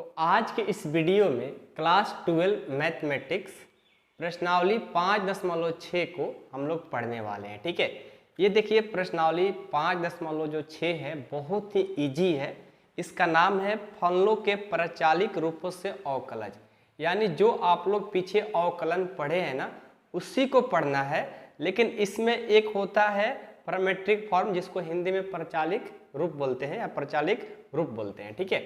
तो आज के इस वीडियो में क्लास 12 मैथमेटिक्स प्रश्नावली 5.6 को हम लोग पढ़ने वाले हैं। ठीक है, ये देखिए प्रश्नावली 5.6 है, बहुत ही इजी है। इसका नाम है फलनों के प्रचालिक रूपों से अवकलज, यानी जो आप लोग पीछे अवकलन पढ़े हैं ना, उसी को पढ़ना है। लेकिन इसमें एक होता है पैरामीट्रिक फॉर्म, जिसको हिंदी में प्रचालिक रूप बोलते हैं या प्रचालिक रूप बोलते हैं। ठीक है,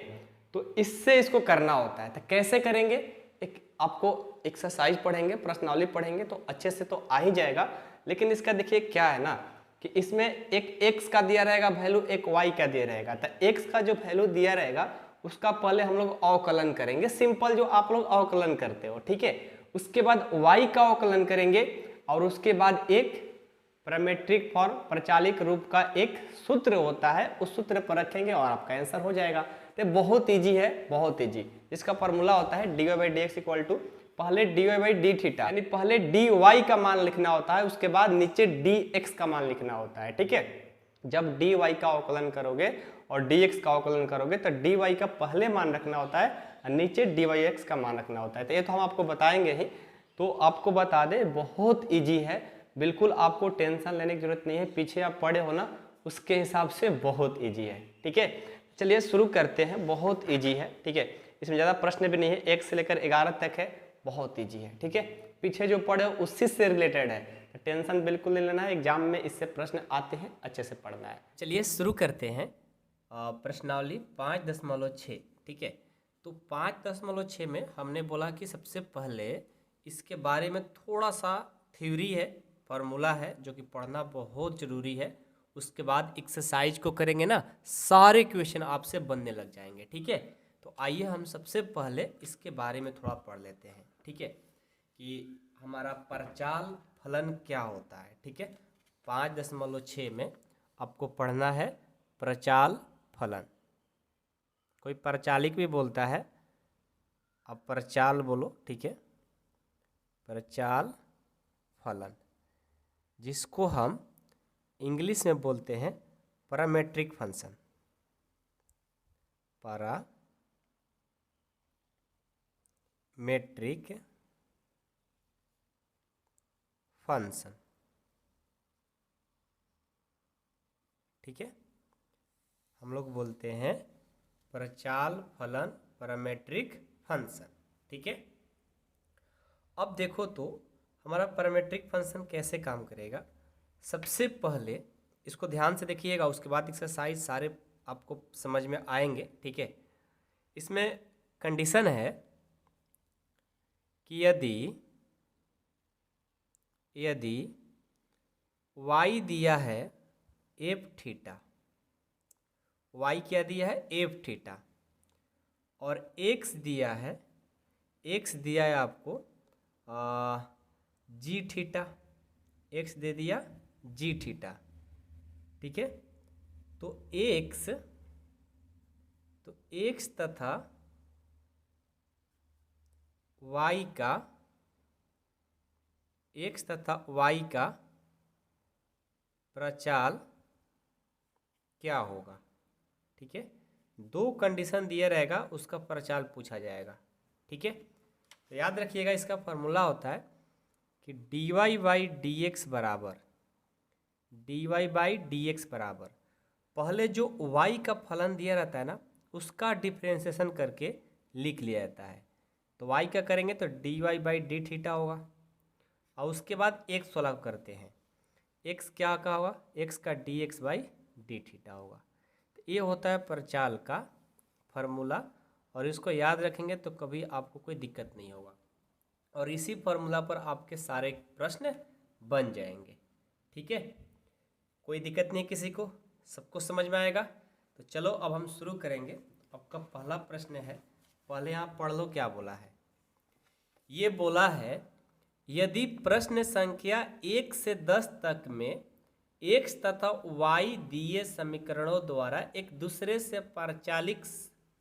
तो इससे इसको करना होता है। तो कैसे करेंगे, एक आपको एक्सरसाइज पढ़ेंगे, प्रश्नावली पढ़ेंगे तो अच्छे से तो आ ही जाएगा। लेकिन इसका देखिए क्या है ना कि इसमें एक x का दिया रहेगा वैल्यू, एक y का दिया रहेगा। तो x का जो वैल्यू दिया रहेगा उसका पहले हम लोग अवकलन करेंगे, सिंपल जो आप लोग अवकलन करते हो। ठीक है, उसके बाद y का अवकलन करेंगे और उसके बाद एक पैरामीट्रिक फॉर्म प्रचालिक रूप का एक सूत्र होता है, उस सूत्र पर रखेंगे और आपका आंसर हो जाएगा। तो बहुत इजी है, बहुत इजी। इसका फॉर्मूला होता है dy by d x equal to पहले dy बाई डी थीटा, यानी पहले dy का मान लिखना होता है, उसके बाद नीचे dx का मान लिखना होता है। ठीक है, जब dy का अवकलन करोगे और dx का अवकलन करोगे तो dy का पहले मान रखना होता है और नीचे dyx का मान रखना होता है। तो ये तो हम आपको बताएंगे ही, तो आपको बता दें बहुत ईजी है, बिल्कुल आपको टेंशन लेने की जरूरत नहीं है। पीछे आप पढ़े हो ना, उसके हिसाब से बहुत ईजी है। ठीक है, चलिए शुरू करते हैं। बहुत ईजी है। ठीक है, इसमें ज़्यादा प्रश्न भी नहीं है, 1 से लेकर 11 तक है, बहुत ईजी है। ठीक है, पीछे जो पढ़े उसी से रिलेटेड है, तो टेंशन बिल्कुल नहीं लेना है। एग्जाम में इससे प्रश्न आते हैं, अच्छे से पढ़ना है। चलिए शुरू करते हैं प्रश्नावली 5.6। ठीक है, तो 5.6 में हमने बोला कि सबसे पहले इसके बारे में थोड़ा सा थ्योरी है, फार्मूला है, जो कि पढ़ना बहुत ज़रूरी है। उसके बाद एक्सरसाइज को करेंगे ना, सारे क्वेश्चन आपसे बनने लग जाएंगे। ठीक है, तो आइए हम सबसे पहले इसके बारे में थोड़ा पढ़ लेते हैं। ठीक है, कि हमारा प्रचाल फलन क्या होता है। ठीक है, 5.6 में आपको पढ़ना है प्रचाल फलन। कोई प्रचालिक भी बोलता है, आप प्रचाल बोलो। ठीक है, प्रचाल फलन, जिसको हम इंग्लिश में बोलते हैं पैरामीट्रिक फंक्शन। Parametric function. ठीक है, हम लोग बोलते हैं प्रचाल फलन, पैरामीट्रिक फंक्शन। ठीक है, अब देखो तो हमारा पैरामीट्रिक फंक्शन कैसे काम करेगा। सबसे पहले इसको ध्यान से देखिएगा, उसके बाद एक्सरसाइज सारे आपको समझ में आएंगे। ठीक है, इसमें कंडीशन है कि यदि y दिया है एफ थीटा, y क्या दिया है एफ थीटा, और x दिया है आपको जी थीटा, x दे दिया जी थीटा। ठीक है, तो x तथा y का प्रचाल क्या होगा। ठीक है, दो कंडीशन दिया रहेगा, उसका प्रचाल पूछा जाएगा। ठीक है, तो याद रखिएगा इसका फॉर्मूला होता है कि dy बाई डी एक्स बराबर पहले जो y का फलन दिया रहता है ना, उसका डिफ्रेंसिएशन करके लिख लिया जाता है। तो y का करेंगे तो dy बाई डी थीटा होगा, और उसके बाद x सॉल्व करते हैं, x क्या का होगा, x का dx बाई डी थीटा होगा। तो ये होता है प्रचाल का फार्मूला, और इसको याद रखेंगे तो कभी आपको कोई दिक्कत नहीं होगा, और इसी फार्मूला पर आपके सारे प्रश्न बन जाएंगे। ठीक है, कोई दिक्कत नहीं किसी को, सबको समझ में आएगा। तो चलो अब हम शुरू करेंगे। आपका पहला प्रश्न है, पहले आप पढ़ लो क्या बोला है। ये बोला है यदि प्रश्न संख्या 1 से 10 तक में x तथा y दिए समीकरणों द्वारा एक दूसरे से प्रचालिक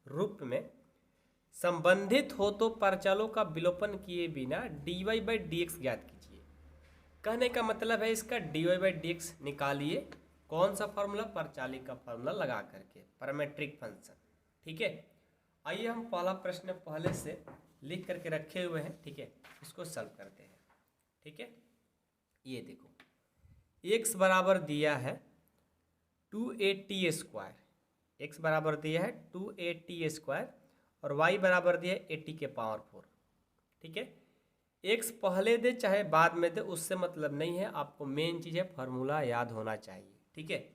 रूप में संबंधित हो तो प्रचालों का विलोपन किए बिना dy बाई डी एक्स ज्ञात कीजिए। कहने का मतलब है इसका dy बाई डी एक्स निकालिए। कौन सा फार्मूला, प्रचालिक का फार्मूला लगा करके, पैरामीट्रिक फंक्शन। ठीक है, आइए हम पहला प्रश्न पहले से लिख करके रखे हुए हैं, ठीक है, इसको सॉल्व करते हैं। ठीक है, ये देखो x बराबर दिया है 2a स्क्वायर, x बराबर दिया है 2a स्क्वायर और y बराबर दिया है 80 के पावर 4। ठीक है, x पहले दे चाहे बाद में दे उससे मतलब नहीं है, आपको मेन चीज़ है फार्मूला याद होना चाहिए। ठीक है,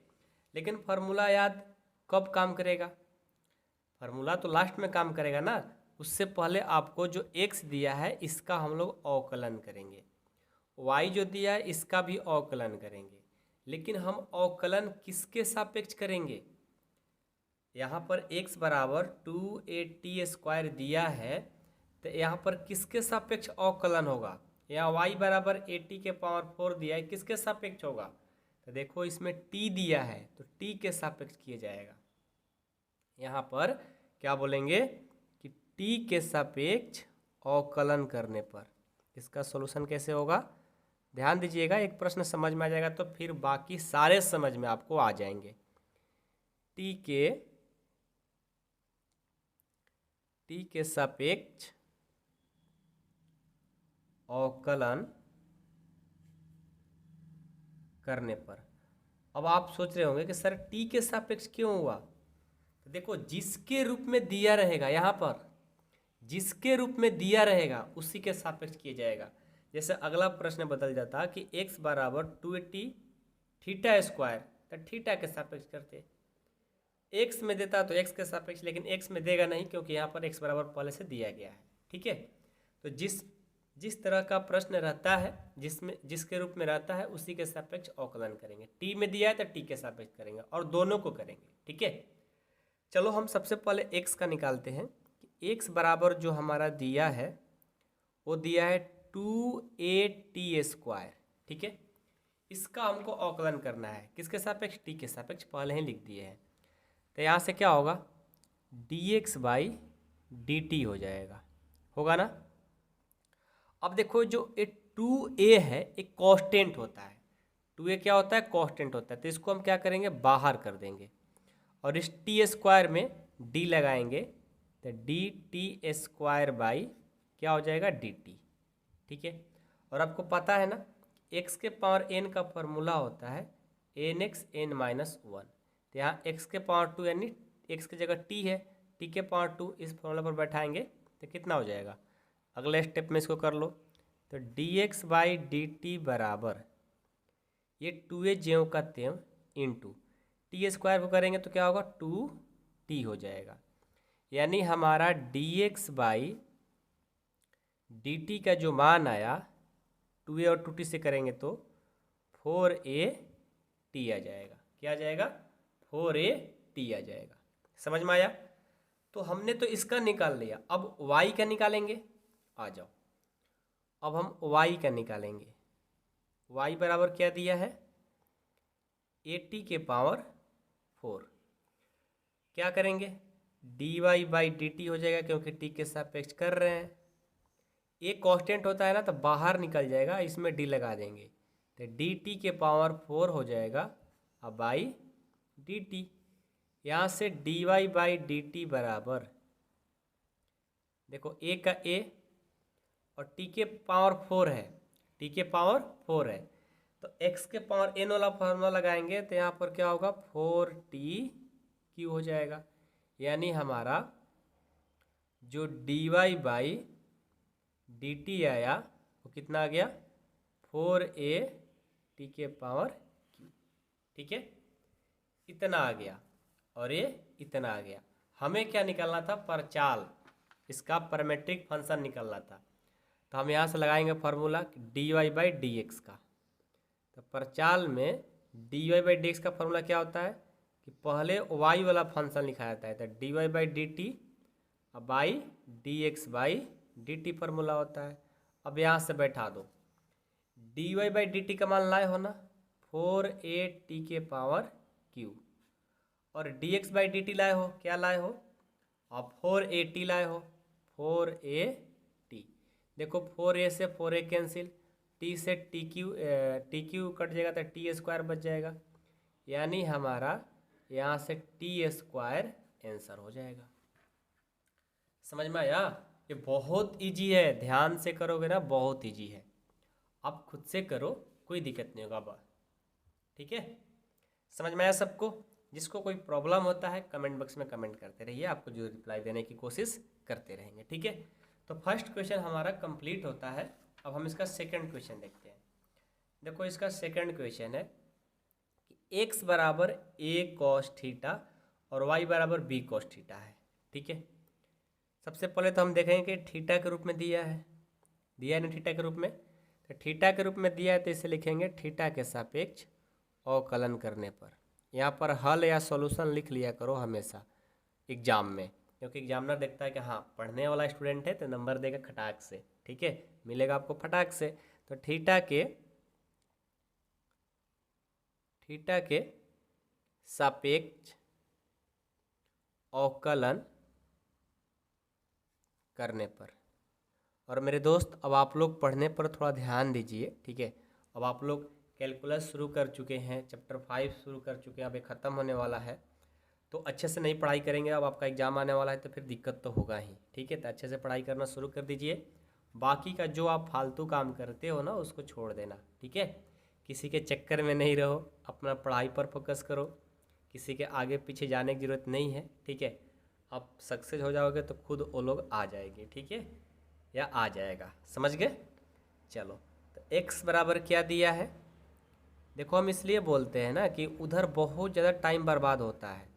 लेकिन फार्मूला याद कब काम करेगा? फार्मूला तो लास्ट में काम करेगा ना, उससे पहले आपको जो x दिया है इसका हम लोग अवकलन करेंगे, y जो दिया है इसका भी अवकलन करेंगे, लेकिन हम अवकलन किसके सापेक्ष करेंगे? यहाँ पर x बराबर 2a स्क्वायर दिया है तो यहाँ पर किसके सापेक्ष अवकलन होगा? यहाँ y बराबर 80 के पावर 4 दिया है, किसके सापेक्ष होगा? तो देखो इसमें t दिया है तो t के सापेक्ष किया जाएगा। यहाँ पर क्या बोलेंगे कि t के सापेक्ष अवकलन करने पर इसका सॉल्यूशन कैसे होगा? ध्यान दीजिएगा, एक प्रश्न समझ में आ जाएगा तो फिर बाकी सारे समझ में आपको आ जाएंगे। t के सापेक्ष अवकलन करने पर। अब आप सोच रहे होंगे कि सर t के सापेक्ष क्यों हुआ? तो देखो जिसके रूप में दिया रहेगा, यहाँ पर जिसके रूप में दिया रहेगा उसी के सापेक्ष किया जाएगा। जैसे अगला प्रश्न बदल जाता कि x बराबर 280 थीटा स्क्वायर, तो थीटा के सापेक्ष करते, x में देता तो x के सापेक्ष, लेकिन x में देगा नहीं क्योंकि यहाँ पर x बराबर पहले से दिया गया है। ठीक है, तो जिस तरह का प्रश्न रहता है जिसके रूप में रहता है उसी के सापेक्ष अवकलन करेंगे। t में दिया है तो t के सापेक्ष करेंगे और दोनों को करेंगे। ठीक है, चलो हम सबसे पहले x का निकालते हैं कि x बराबर जो हमारा दिया है वो दिया है 2a स्क्वायर। ठीक है, इसका हमको अवकलन करना है, किसके सापेक्ष? t के सापेक्ष, पहले ही लिख दिए हैं। तो यहाँ से क्या होगा? dx बाई dt हो जाएगा, होगा ना। अब देखो जो ये 2a है एक कांस्टेंट होता है, 2a क्या होता है? कांस्टेंट होता है, तो इसको हम क्या करेंगे? बाहर कर देंगे और इस t स्क्वायर में d लगाएंगे तो dt स्क्वायर बाई क्या हो जाएगा? dt। ठीक है, और आपको पता है ना x के पावर n का फॉर्मूला होता है nx n माइनस 1, तो यहाँ x के पावर 2 यानी x की जगह t है, t के पावर 2 इस फॉर्मूला पर बैठाएंगे तो कितना हो जाएगा? अगले स्टेप में इसको कर लो तो dx बाई dt बराबर ये 2a ज्यों का त्यों इंटू टी स्क्वायर को करेंगे तो क्या होगा? 2t हो जाएगा, यानी हमारा dx बाई dt का जो मान आया 2a और 2t से करेंगे तो 4at आ जाएगा। क्या आ जाएगा? 4at आ जाएगा। समझ में आया? तो हमने तो इसका निकाल लिया, अब y का निकालेंगे। आ जाओ, अब हम y का निकालेंगे। y बराबर क्या दिया है? 80 के पावर 4। क्या करेंगे? dy बाई dt हो जाएगा क्योंकि t के सापेक्ष कर रहे हैं। एक कांस्टेंट होता है ना तो बाहर निकल जाएगा, इसमें d लगा देंगे तो dt के पावर 4 हो जाएगा अब बाई dt। यहाँ से dy बाई dt बराबर देखो a का a और t के पावर 4 है, t के पावर 4 है तो x के पावर n वाला फॉर्मूला लगाएंगे तो यहाँ पर क्या होगा? 4t हो जाएगा, यानी हमारा जो dy बाई dt आया वो कितना आ गया? 4at के पावर q। ठीक है, इतना आ गया और ये इतना आ गया। हमें क्या निकालना था? परचाल, इसका पैरामीट्रिक फंक्शन निकालना था, तो हम यहाँ से लगाएंगे फार्मूला dy बाई dx का। तो परचाल में dy बाई dx का फार्मूला क्या होता है कि पहले y वाला फंक्शन लिखा जाता है, तो dy by dt by dx by dt formula होता है। अब यहाँ से बैठा दो, dy बाई dt का मान लाए हो ना 4at के पावर q, और dx बाई dt लाए हो, क्या लाए हो? अब 4at लाए हो, 4at। देखो 4a से 4a कैंसिल, t से tq कट जाएगा तो t स्क्वायर बच जाएगा, यानी हमारा यहाँ से t स्क्वायर आंसर हो जाएगा। समझ में आया? ये बहुत इजी है, ध्यान से करोगे ना बहुत इजी है। आप खुद से करो, कोई दिक्कत नहीं होगा अब। ठीक है, समझ में आया सबको? जिसको कोई प्रॉब्लम होता है कमेंट बॉक्स में कमेंट करते रहिए, आपको जो रिप्लाई देने की कोशिश करते रहेंगे। ठीक है, तो फर्स्ट क्वेश्चन हमारा कंप्लीट होता है। अब हम इसका सेकंड क्वेश्चन देखते हैं। देखो इसका सेकंड क्वेश्चन है कि x बराबर a cos थीटा और y बराबर b cos थीटा है। ठीक है, सबसे पहले तो हम देखेंगे कि थीटा के रूप में दिया है ना, थीटा के रूप में। तो थीटा के रूप में दिया है तो इसे लिखेंगे थीटा के सापेक्ष अवकलन करने पर। यहाँ पर हल या सॉल्यूशन लिख लिया करो हमेशा एग्जाम में, क्योंकि एग्जामिनर देखता है कि हाँ पढ़ने वाला स्टूडेंट है तो नंबर देगा खटाक से। ठीक है, मिलेगा आपको फटाक से। तो थीटा के सापेक्ष अवकलन करने पर। और मेरे दोस्त अब आप लोग पढ़ने पर थोड़ा ध्यान दीजिए। ठीक है, अब आप लोग कैलकुलस शुरू कर चुके हैं, चैप्टर 5 शुरू कर चुके हैं, अब ये ख़त्म होने वाला है। तो अच्छे से नहीं पढ़ाई करेंगे, अब आपका एग्ज़ाम आने वाला है तो फिर दिक्कत तो होगा ही। ठीक है, तो अच्छे से पढ़ाई करना शुरू कर दीजिए। बाकी का जो आप फालतू काम करते हो ना उसको छोड़ देना। ठीक है, किसी के चक्कर में नहीं रहो, अपना पढ़ाई पर फोकस करो, किसी के आगे पीछे जाने की ज़रूरत नहीं है। ठीक है, आप सक्सेस हो जाओगे तो खुद वो लोग आ जाएंगे। ठीक है, या आ जाएगा, समझ गए? चलो, तो x बराबर क्या दिया है? देखो हम इसलिए बोलते हैं ना कि उधर बहुत ज़्यादा टाइम बर्बाद होता है।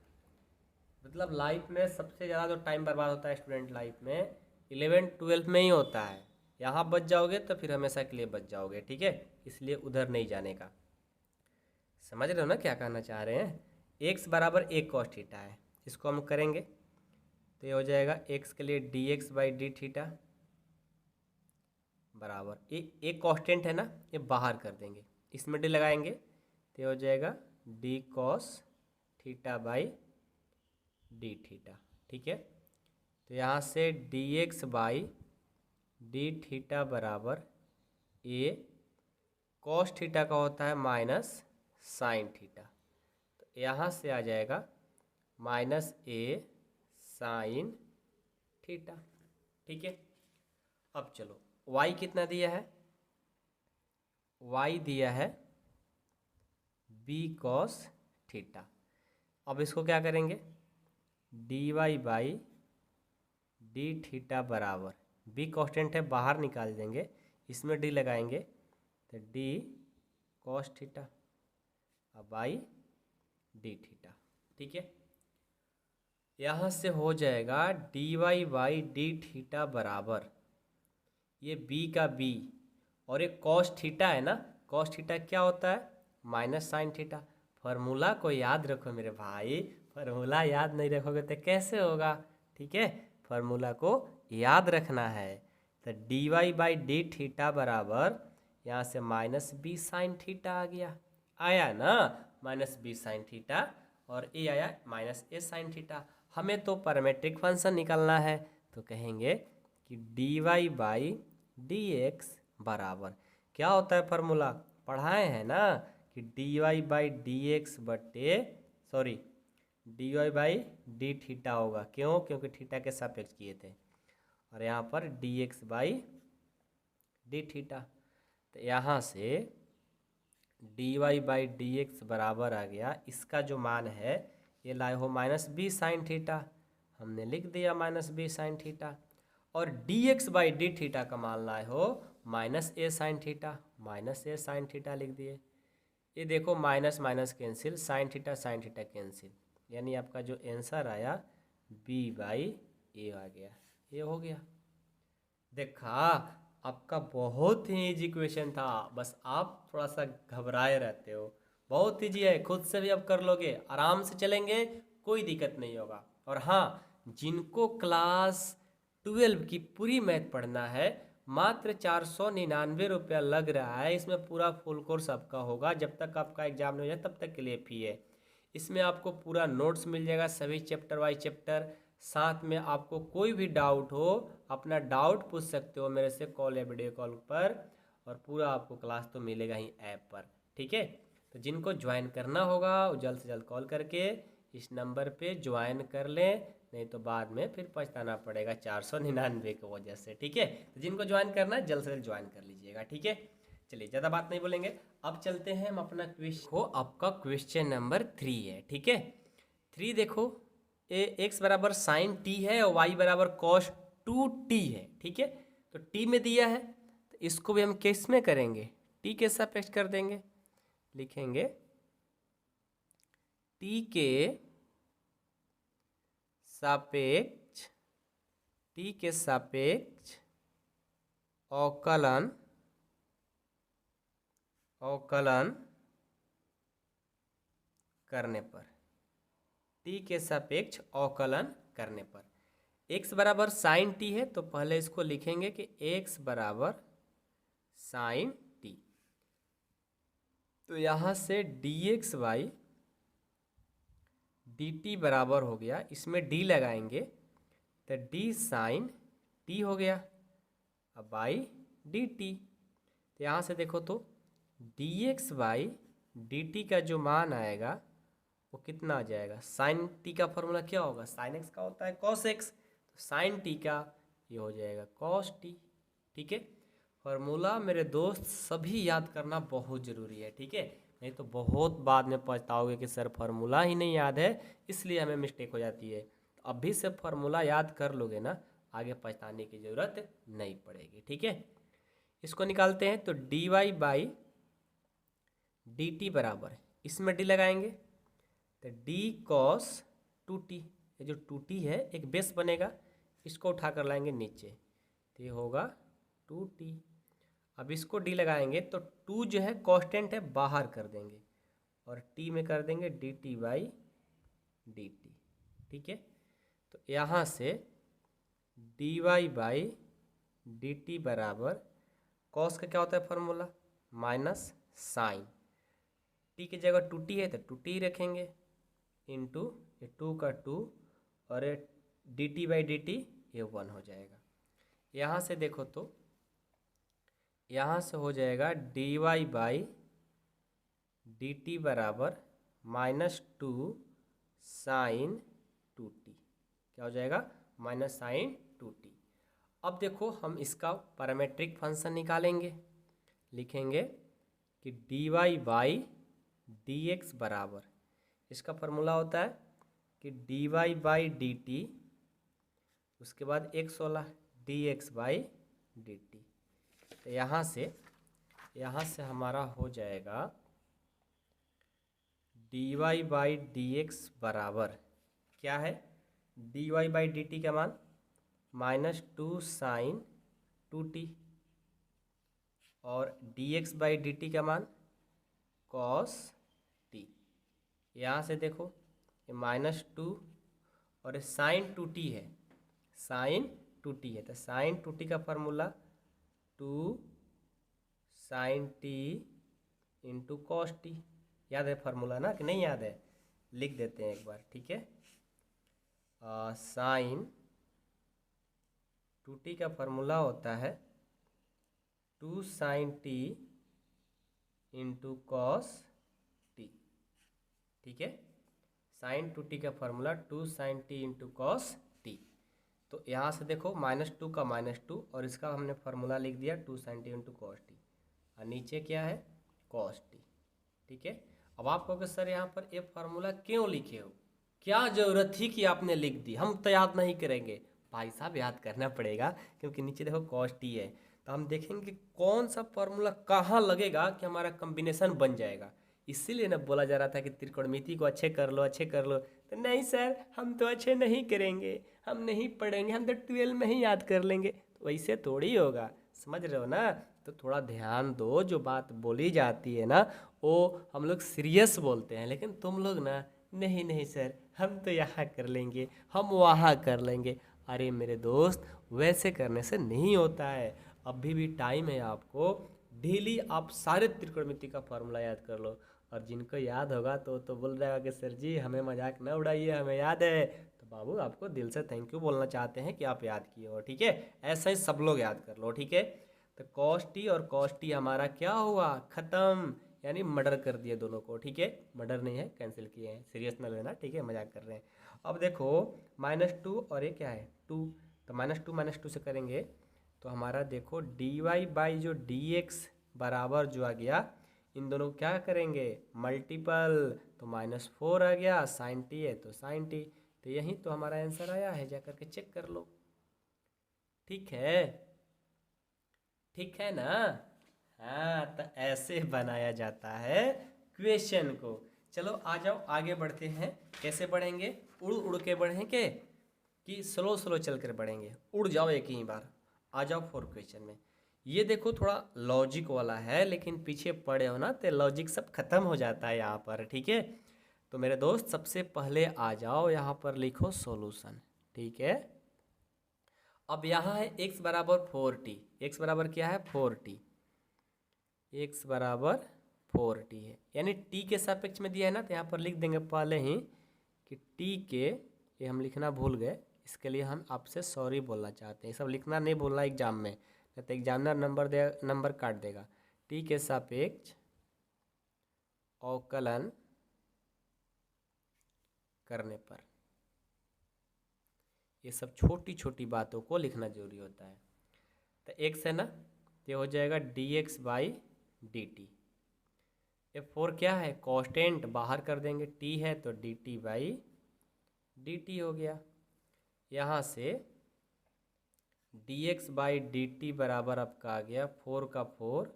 मतलब लाइफ में सबसे ज़्यादा जो टाइम बर्बाद होता है स्टूडेंट लाइफ में 11-12 में ही होता है। यहाँ बच जाओगे तो फिर हमेशा के लिए बच जाओगे। ठीक है, इसलिए उधर नहीं जाने का। समझ रहे हो ना क्या कहना चाह रहे हैं? x बराबर a cos थीटा है, इसको हम करेंगे तो ये हो जाएगा x के लिए dx/d थीटा बराबर एक कांस्टेंट है ना, ये बाहर कर देंगे, इसमें डी लगाएंगे तो ये हो जाएगा d cos theta by d theta. ठीक है, तो यहाँ से dx बाई डी थीटा बराबर a cos थीटा का होता है माइनस साइन थीटा, तो यहाँ से आ जाएगा माइनस a साइन थीटा। ठीक है, अब चलो y कितना दिया है? y दिया है b cos थीटा। अब इसको क्या करेंगे? dy बाई डी थीटा बराबर b कांस्टेंट है बाहर निकाल देंगे, इसमें d लगाएंगे तो d cos थीटा अब बाई डी थीटा। ठीक है, यहाँ से हो जाएगा dy बाई डी थीटा बराबर ये b का b और ये cos थीटा है ना, cos थीटा क्या होता है? Minus sine theta. फार्मूला को याद रखो मेरे भाई, फार्मूला याद नहीं रखोगे तो कैसे होगा? ठीक है, फार्मूला को याद रखना है। तो dy बाई डी थीटा बराबर यहाँ से माइनस बी साइन थीटा आ गया, आया ना माइनस बी साइन थीटा, और ए आया माइनस ए साइन थीटा। हमें तो पैरामीट्रिक फंक्शन निकालना है, तो कहेंगे कि dy बाई डी एक्स बराबर क्या होता है? फार्मूला पढ़ाए हैं ना कि dy बाई डी एक्स बटे dy बाई डी थीटा होगा। क्यों? क्योंकि थीटा के सापेक्ष किए थे, और यहाँ पर dx बाई डी थीटा, तो यहाँ से dy बाई डी एक्स बराबर आ गया, इसका जो मान है ये लाए हो माइनस बी साइन थीटा, हमने लिख दिया माइनस बी साइन थीटा, और dx बाई डी थीटा का मान लाए हो minus a sine theta, minus a sine theta लिख दिए। ये देखो minus minus cancel, sine theta cancel, यानी आपका जो आंसर आया b बाई ए आ गया। ये हो गया, देखा आपका बहुत ही इजी क्वेश्चन था, बस आप थोड़ा सा घबराए रहते हो। बहुत इजी है, खुद से भी अब कर लोगे, आराम से चलेंगे, कोई दिक्कत नहीं होगा। और हाँ, जिनको क्लास 12 की पूरी मैथ पढ़ना है, मात्र 499 रुपया लग रहा है। इसमें पूरा फुल कोर्स आपका होगा, जब तक आपका एग्जाम नहीं हो जाए तब तक के लिए फी है। इसमें आपको पूरा नोट्स मिल जाएगा, सभी चैप्टर बाई चैप्टर। साथ में आपको कोई भी डाउट हो, अपना डाउट पूछ सकते हो मेरे से कॉल या वीडियो कॉल पर, और पूरा आपको क्लास तो मिलेगा ही ऐप पर। ठीक है, तो जिनको ज्वाइन करना होगा वो जल्द से जल्द कॉल करके इस नंबर पे ज्वाइन कर लें। नहीं तो बाद में फिर पछताना पड़ेगा 499 की वजह से। ठीक है, तो जिनको ज्वाइन करना है जल्द से जल्द ज्वाइन कर लीजिएगा। ठीक है, चलिए ज़्यादा बात नहीं बोलेंगे, अब चलते हैं हम अपना क्वेश्चन को। आपका क्वेश्चन नंबर 3 है। ठीक है, 3 देखो, x बराबर साइन टी है और y बराबर कॉस 2t है। ठीक है, तो t में दिया है तो इसको भी हम किस में करेंगे, t के सापेक्ष कर देंगे। लिखेंगे t के सापेक्ष अवकलन करने पर, t के सापेक्ष अवकलन करने पर x बराबर साइन t है तो पहले इसको लिखेंगे कि x बराबर साइन t। तो यहाँ से dx बाई dt बराबर हो गया, इसमें d लगाएंगे तो d साइन t हो गया, अब बाई dt। तो यहाँ से देखो तो dx बाई dt का जो मान आएगा वो कितना आ जाएगा, साइन t का फॉर्मूला क्या होगा, साइन x का होता है कॉस x, तो साइन t का ये हो जाएगा कॉस t। ठीक है, फार्मूला मेरे दोस्त सभी याद करना बहुत ज़रूरी है। ठीक है, नहीं तो बहुत बाद में पछताओगे कि सर फार्मूला ही नहीं याद है, इसलिए हमें मिस्टेक हो जाती है। तो अभी से फार्मूला याद कर लोगे ना, आगे पछताने की ज़रूरत नहीं पड़ेगी। ठीक है, इसको निकालते हैं तो dy बाई dt बराबर, इसमें d लगाएंगे तो d cos 2t, ये जो 2t है एक बेस बनेगा, इसको उठा कर लाएंगे नीचे तो ये होगा 2t। अब इसको d लगाएंगे तो 2 जो है कांस्टेंट है बाहर कर देंगे और t में कर देंगे dt बाई dt। ठीक है, तो यहाँ से dy बाई dt बराबर कॉस का क्या होता है फॉर्मूला, माइनस साइन, t की जगह 2t है तो 2t ही रखेंगे, इंटू ये 2 का 2 और ये dt बाई dt ये 1 हो जाएगा। यहाँ से देखो तो यहाँ से हो जाएगा dy बाई dt बराबर -2 साइन 2t, क्या हो जाएगा, माइनस साइन 2t। अब देखो हम इसका पैरामीट्रिक फंक्शन निकालेंगे, लिखेंगे कि dy बाई dx बराबर, इसका फार्मूला होता है कि dy बाई dt, उसके बाद x वाला dx बाई dt। तो यहाँ से हमारा हो जाएगा dy बाई dx बराबर क्या है, dy बाई dt का मान -2 साइन 2t और dx बाई dt का मान cos t। यहाँ से देखो ये -2 और साइन 2t है, साइन 2t है तो साइन 2t का formula 2 sine t into cos t। याद है फार्मूला ना कि नहीं याद है, लिख देते हैं एक बार। ठीक है, साइन 2t का फार्मूला होता है 2 sine t into cos t। ठीक है, साइन 2t का formula 2 sine t into cos t। तो यहाँ से देखो -2 का -2 और इसका हमने फार्मूला लिख दिया 2 sine t into cos t, और नीचे क्या है कॉस t। ठीक है, अब आप कहोगे सर यहाँ पर ये फार्मूला क्यों लिखे हो, क्या ज़रूरत थी कि आपने लिख दी, हम तो याद नहीं करेंगे। भाई साहब याद करना पड़ेगा, क्योंकि नीचे देखो कॉस टी है, तो हम देखेंगे कि कौन सा फार्मूला कहाँ लगेगा कि हमारा कॉम्बिनेशन बन जाएगा। इसीलिए ना बोला जा रहा था कि त्रिकोणमिति को अच्छे कर लो, अच्छे कर लो। तो नहीं सर हम तो अच्छे नहीं करेंगे, हम नहीं पढ़ेंगे, हम तो 12 में ही याद कर लेंगे। तो वैसे थोड़ी होगा, समझ रहे हो ना। तो थोड़ा ध्यान दो, जो बात बोली जाती है ना वो हम लोग सीरियस बोलते हैं, लेकिन तुम लोग ना नहीं नहीं सर हम तो यहाँ कर लेंगे, हम वहाँ कर लेंगे। अरे मेरे दोस्त वैसे करने से नहीं होता है, अभी भी टाइम है आपको। डेली आप सारे त्रिकोणमिति का फार्मूला याद कर लो, और जिनको याद होगा तो बोल रहा है कि सर जी हमें मजाक न उड़ाइए, हमें याद है। तो बाबू आपको दिल से थैंक यू बोलना चाहते हैं कि आप याद किए हो। ठीक है, ऐसा ही सब लोग याद कर लो। ठीक है, तो कॉस टी और कॉस टी हमारा क्या हुआ, ख़त्म, यानी मर्डर कर दिए दोनों को। ठीक है, मर्डर नहीं है, कैंसिल किए हैं, सीरियस न लेना। ठीक है, मजाक कर रहे हैं। अब देखो -2 और ये क्या है 2, तो -2 से करेंगे तो हमारा देखो डी वाई बाई जो डी एक्स बराबर जो आ गया, इन दोनों को क्या करेंगे मल्टीपल, तो -4 आ गया, साइन टी है तो साइन टी, तो यही तो हमारा आंसर आया है, जा करके चेक कर लो। ठीक है, ठीक है ना। हाँ, तो ऐसे बनाया जाता है क्वेश्चन को। चलो आ जाओ आगे बढ़ते हैं। कैसे बढ़ेंगे, उड़ उड़ के बढ़ेंगे कि स्लो स्लो चल कर बढ़ेंगे? उड़ जाओ एक ही बार। आ जाओ 4 क्वेश्चन में। ये देखो थोड़ा लॉजिक वाला है, लेकिन पीछे पड़े हो ना तो लॉजिक सब खत्म हो जाता है यहाँ पर। ठीक है, तो मेरे दोस्त सबसे पहले आ जाओ यहाँ पर लिखो सॉल्यूशन। ठीक है, अब यहाँ है x बराबर 4t। x बराबर क्या है 4t, x बराबर 4t है, यानी t के सापेक्ष में दिया है ना, तो यहाँ पर लिख देंगे पहले ही कि t के, ये हम लिखना भूल गए, इसके लिए हम आपसे सॉरी बोलना चाहते हैं। ये सब लिखना नहीं भूलना एग्जाम में, नहीं तो एग्जामिनर नंबर काट देगा। t के सापेक्ष अवकलन करने पर, ये सब छोटी छोटी बातों को लिखना जरूरी होता है। तो x है ना, ये हो जाएगा dx बाई डी टी। ये 4 क्या है कांस्टेंट, बाहर कर देंगे, t है तो dt बाई डी टी हो गया। यहाँ से dx बाई डी टी बराबर आपका आ गया 4 का 4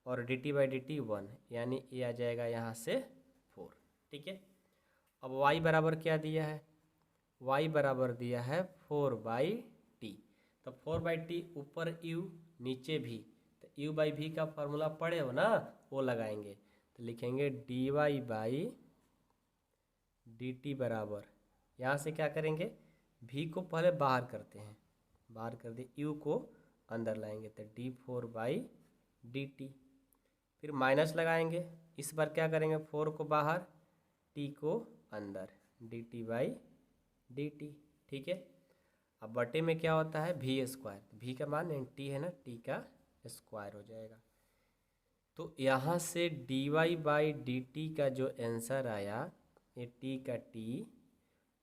और dt बाई डी टी 1, यानी ये आ जाएगा यहाँ से 4। ठीक है, अब y बराबर क्या दिया है, y बराबर दिया है 4 बाई टी। तो 4 बाई टी ऊपर u नीचे भी, तो u बाई v का फॉर्मूला पढ़े हो ना, वो लगाएंगे। तो लिखेंगे dy बाई dt बराबर, यहाँ से क्या करेंगे v को पहले बाहर करते हैं, बाहर कर दिए, u को अंदर लाएंगे तो d4 बाई dt, फिर माइनस लगाएंगे, इस बार क्या करेंगे 4 को बाहर, t को अंदर, dt बाई dt। ठीक है, अब बटे में क्या होता है v स्क्वायर, v का मान t है ना, t का स्क्वायर हो जाएगा। तो यहाँ से dy बाई dt का जो आंसर आया, ये t का t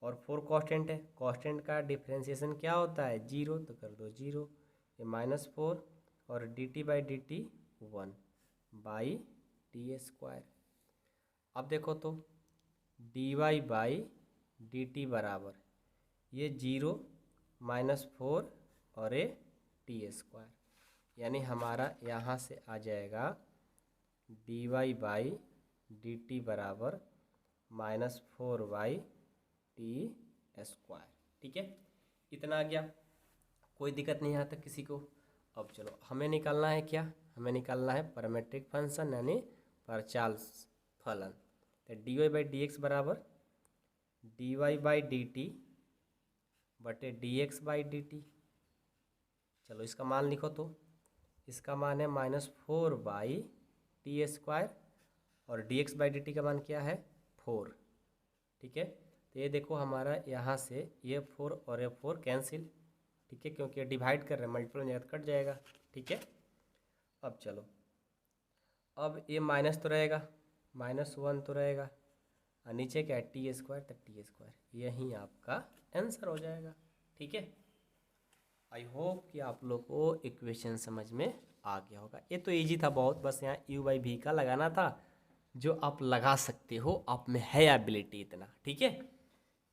और 4 कांस्टेंट है, कांस्टेंट का डिफरेंशिएशन क्या होता है 0, तो कर दो 0, ये -4 और dt by dt 1 by T square. अब देखो तो dy बाई dt बराबर ये 0 -4 और ये टी स्क्वायर, यानी हमारा यहाँ से आ जाएगा dy बाई dt बराबर -4 बाई टी स्क्वायर। ठीक है, इतना आ गया, कोई दिक्कत नहीं यहाँ तक किसी को। अब चलो हमें निकालना है क्या, हमें निकालना है पैरामीट्रिक फंक्शन यानी परचाल फलन। तो dy बाई डी एक्स बराबर dy बाई डी टी बटे dx बाई डी टी। चलो इसका मान लिखो, तो इसका मान है -4 बाई टी स्क्वायर और dx बाई डी टी का मान क्या है 4। ठीक है, तो ये देखो हमारा यहाँ से ये 4 और ये 4 कैंसिल। ठीक है, क्योंकि ये डिवाइड कर रहे हैं, मल्टीपल में कट जाएगा। ठीक है, अब चलो, अब ये माइनस तो रहेगा, -1 तो रहेगा, और नीचे क्या है टी स्क्वायर, तो टी स्क्वायर, यही आपका आंसर हो जाएगा। ठीक है, आई होप कि आप लोग को इक्वेशन समझ में आ गया होगा। ये तो इजी था बहुत, बस यहाँ u बाई v का लगाना था, जो आप लगा सकते हो, आप में है एबिलिटी इतना। ठीक है,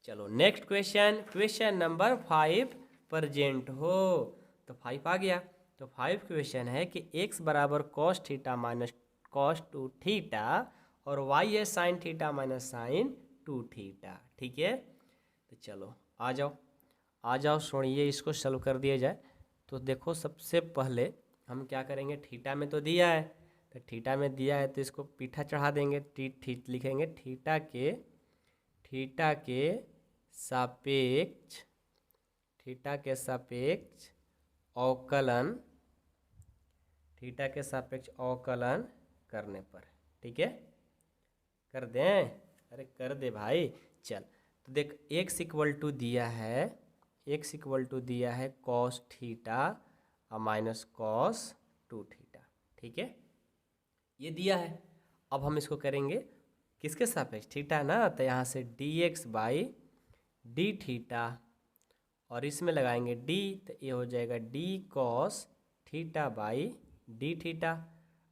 चलो next question, question number 5 present हो। तो 5 आ गया, तो 5 क्वेश्चन है कि x बराबर cos theta minus cos 2 theta और y है sine theta minus sine 2 theta. ठीक है, तो चलो आ जाओ आ जाओ, सुनिए इसको सॉल्व कर दिया जाए। तो देखो सबसे पहले हम क्या करेंगे, थीटा में तो दिया है, तो थीटा में दिया है तो इसको पीठा चढ़ा देंगे, लिखेंगे थीटा के सापेक्ष, थीटा के सापेक्ष अवकलन, थीटा के सापेक्ष अवकलन करने पर। ठीक है, कर दें, अरे कर दे भाई। चल तो देख x इक्वल टू दिया है, x इक्वल टू दिया है cos थीटा और माइनस cos 2 थीटा। ठीक है, ये दिया है। अब हम इसको करेंगे किसके सापेक्ष, थीटा ना, तो यहाँ से dx बाई डी थीटा, और इसमें लगाएंगे डी, तो ये हो जाएगा D cos theta by d theta,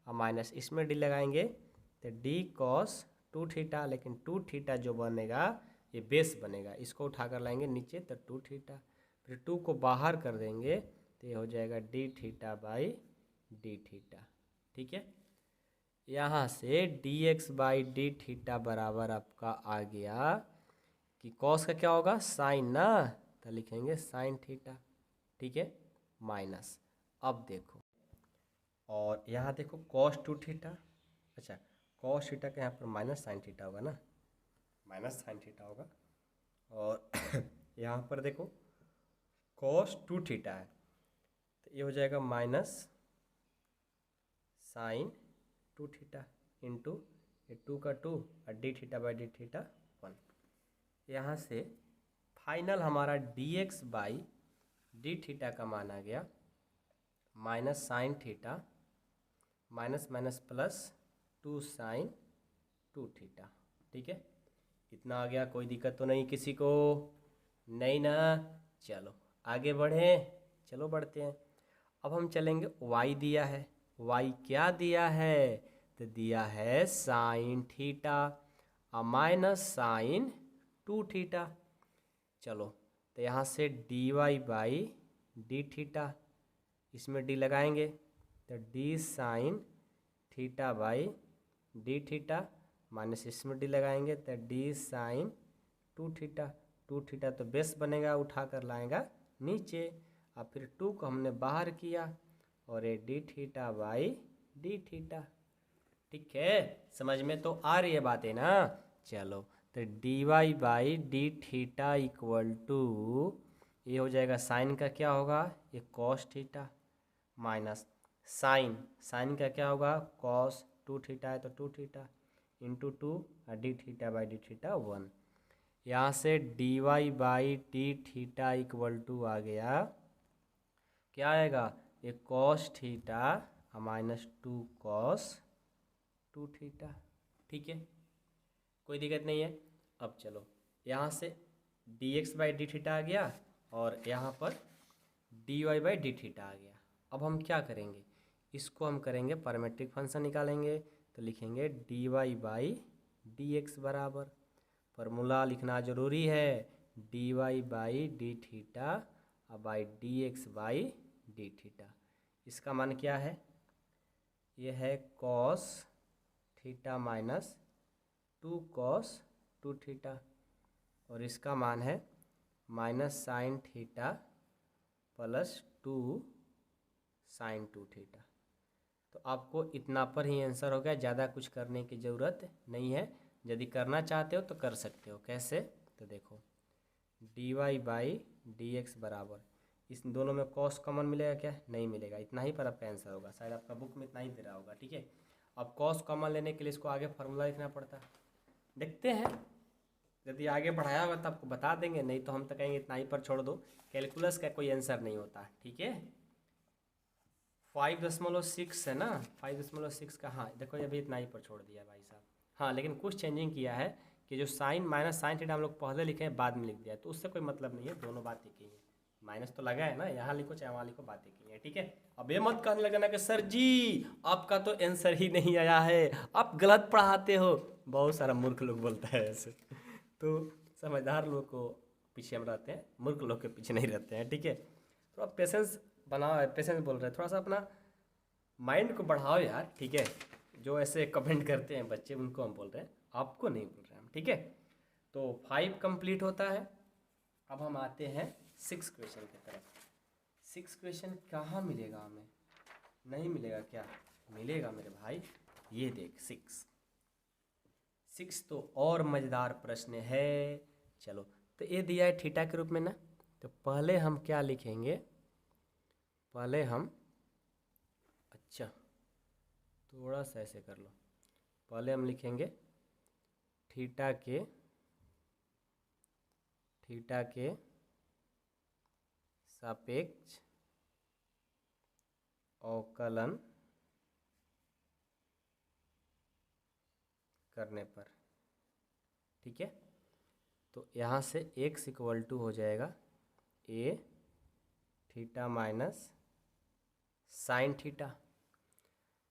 और माइनस इसमें डी लगाएंगे तो डी कॉस टू थीटा, लेकिन टू थीटा जो बनेगा ये बेस बनेगा, इसको उठाकर लाएंगे नीचे तो टू थीटा, फिर टू को बाहर कर देंगे तो ये हो जाएगा D theta by d theta. ठीक है, यहाँ से d x by d theta बराबर आपका आ गया कि कॉस का क्या होगा, साइन ना, तो लिखेंगे साइन थीटा। ठीक है, माइनस, अब देखो, और यहाँ देखो कॉस टू थीटा, अच्छा कॉस थीटा का यहाँ पर माइनस साइन थीटा होगा ना, माइनस साइन थीटा होगा, और यहाँ पर देखो कॉस टू थीटा है तो ये हो जाएगा minus sine two theta into ये टू का टू और d theta by d theta 1। यहाँ से फाइनल हमारा d x by d theta का मान आ गया minus sine theta minus minus plus two sine two theta. ठीक है, इतना आ गया, कोई दिक्कत तो नहीं किसी को, नहीं ना। चलो आगे बढ़ें, चलो बढ़ते हैं। अब हम चलेंगे, y दिया है, y क्या दिया है, तो दिया है साइन थीटा और माइनस साइन टू थीटा। चलो तो यहाँ से d y by d theta, इसमें डी लगाएंगे तो d sine theta by d theta, minus इसमें डी लगाएंगे तो d sine two theta, two theta तो बेस बनेगा, उठा कर लाएगा नीचे, और फिर टू को हमने बाहर किया और ये D theta by d theta. ठीक है, समझ में तो आ रही है बातें ना। चलो तो d y by d theta equal to ये हो जाएगा साइन का क्या होगा, ये cos theta, minus sine, sine का क्या होगा, कॉस टू थीटा है तो टू थीटा इंटू टू और d theta by d theta 1। यहाँ से d y by d theta equal to आ गया, क्या आएगा, ये cos theta minus two cos two theta. ठीक है, कोई दिक्कत नहीं है। अब चलो यहाँ से d x by d theta आ गया और यहाँ पर d y by d theta आ गया। अब हम क्या करेंगे, इसको हम करेंगे पैरामीट्रिक फंक्शन निकालेंगे, तो लिखेंगे d y by d x बराबर, फार्मूला लिखना ज़रूरी है, d y by d theta by d x by d theta. इसका मान क्या है, ये है cos theta minus two cos two theta, और इसका मान है minus sine theta plus two sine two theta. तो आपको इतना पर ही आंसर हो गया, ज़्यादा कुछ करने की ज़रूरत नहीं है। यदि करना चाहते हो तो कर सकते हो, कैसे, तो देखो d y by d x बराबर, इस दोनों में कॉस कॉमन मिलेगा क्या, नहीं मिलेगा, इतना ही पर आपका आंसर होगा, शायद आपका बुक में इतना ही दे रहा होगा। ठीक है, अब कॉस कॉमन लेने के लिए इसको आगे फार्मूला लिखना पड़ता है, देखते हैं, यदि आगे बढ़ाया होगा तो आपको बता देंगे, नहीं तो हम तो कहेंगे इतना ही पर छोड़ दो, कैलकुलस का कोई आंसर नहीं होता। ठीक है, 5.6 है ना, 5.6 का, हाँ देखो ये भी इतना ही पर छोड़ दिया भाई साहब। हाँ लेकिन कुछ चेंजिंग किया है कि जो साइन माइनस साइन थीटा हम लोग पहले लिखे हैं बाद में लिख दिया है, तो उससे कोई मतलब नहीं है, दोनों बात एक ही है, माइनस तो लगा है ना, यहाँ लिखो चाहे वहाँ लिखो, बात एक ही है। ठीक है, अब ये मत कहने लगना कि सर जी आपका तो आंसर ही नहीं आया है, आप गलत पढ़ाते हो, बहुत सारा मूर्ख लोग बोलता है ऐसे, तो समझदार लोग को पीछे हम रहते हैं, मूर्ख लोग के पीछे नहीं रहते हैं। ठीक है, थोड़ा पेशेंस बनाओ, पेशेंस बोल रहे हैं, थोड़ा सा अपना माइंड को बढ़ाओ यार। ठीक है, जो ऐसे कमेंट करते हैं बच्चे उनको हम बोल रहे हैं, आपको नहीं बोल रहे हैं हम। ठीक है, तो 5 कंप्लीट होता है। अब हम आते हैं 6 क्वेश्चन की तरफ। 6 क्वेश्चन कहाँ मिलेगा हमें, नहीं मिलेगा क्या, मिलेगा मेरे भाई, ये देख 6 तो और मज़ेदार प्रश्न है। चलो तो ये दिया है थीटा के रूप में ना, तो पहले हम क्या लिखेंगे, पहले हम, अच्छा थोड़ा सा ऐसे कर लो, पहले हम लिखेंगे थीटा के सापेक्ष अवकलन करने पर। ठीक है, तो यहाँ से x इक्वल टू हो जाएगा a theta minus sine theta.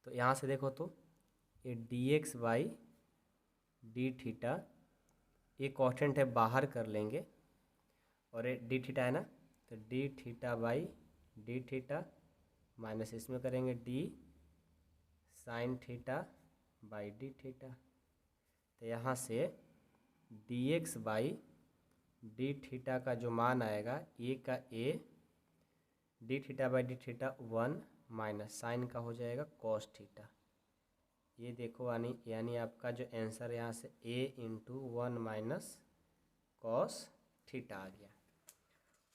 तो यहाँ से देखो तो ये dx बाई डी थीटा, ये कॉन्स्टेंट है बाहर कर लेंगे, और ये डी थीटा है ना, तो d theta by d theta minus इसमें करेंगे d sine theta by d theta. तो यहाँ से d x by d theta का जो मान आएगा ए का a, d theta by d theta 1 minus sine का हो जाएगा कॉस थीटा। ये देखो यानी आपका जो आंसर यहाँ से a into 1 minus cos theta आ गया।